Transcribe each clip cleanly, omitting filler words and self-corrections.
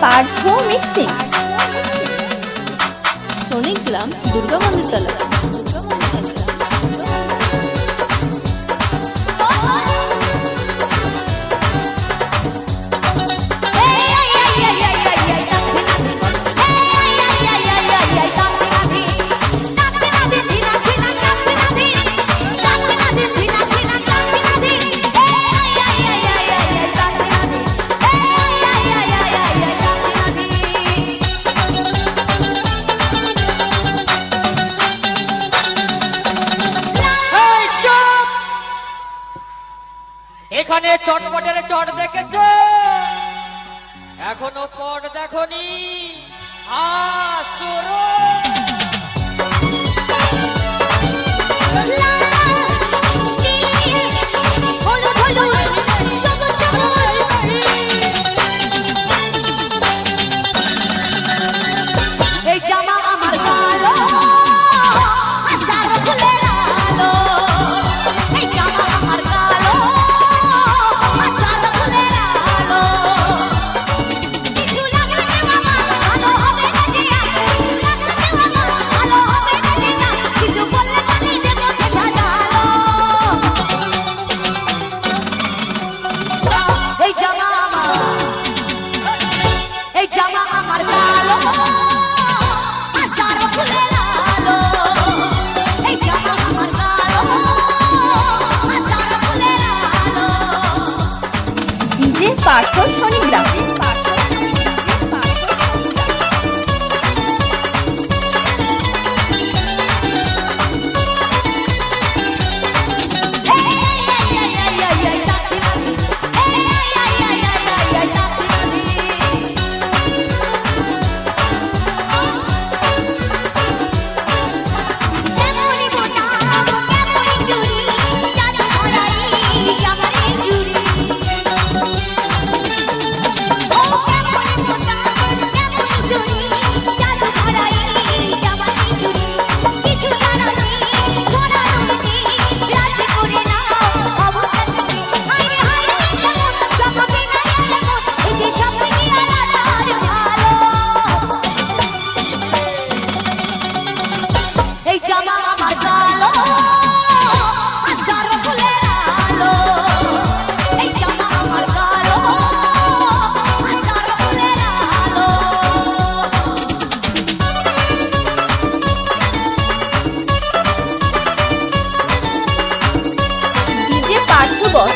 Partha mixing Sonic গ্রাম দুর্গা মন্দির তলা। এখানে চটপটের চট দেখেছো, এখনো পট দেখনি। আসুরো এই জামা আমার কালো হাজার ফুলের আলো, এই জামা আমার কালো হাজার ফুলের আলো। কিছু লাগবে আমার ভালো হবে না যে, কিছু লাগবে আমার ভালো হবে না যে, কিছু বললে কানে দেবো ঝাঁঝালো। এই জামা আমার কালো হাজার ফুলের আলো, এই জামা আমার কালো হাজার ফুলের আলো। ডিজে পার্থ সোনিক গ্রাম। এই জামা আমার কালো হাজার ফুলের আলো, এই জামা আমার কালো হাজার ফুলের আলো। ডিজে পার্থ বস।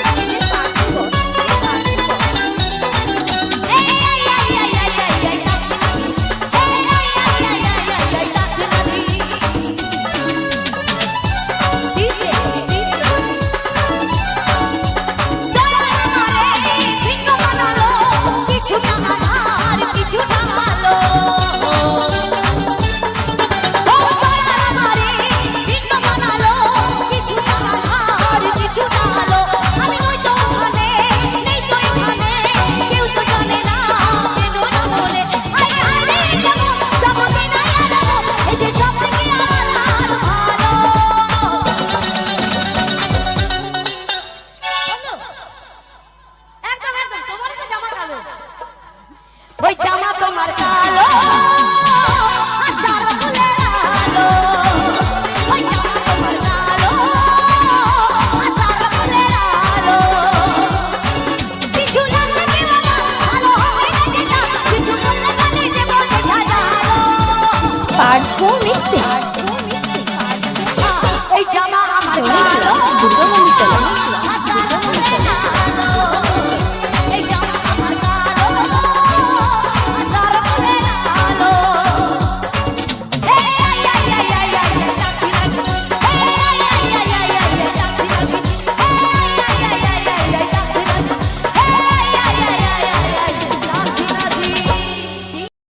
ওই জামা তোমার কালো হাজার ফুলের আলো, ওই জামা তোমার কালো হাজার ফুলের আলো। কিছু লাগবে ভালো হবে না যেটা, কিছু বললে কানে দেবো ঝাঁঝালো। পার্থ মিক্সিং।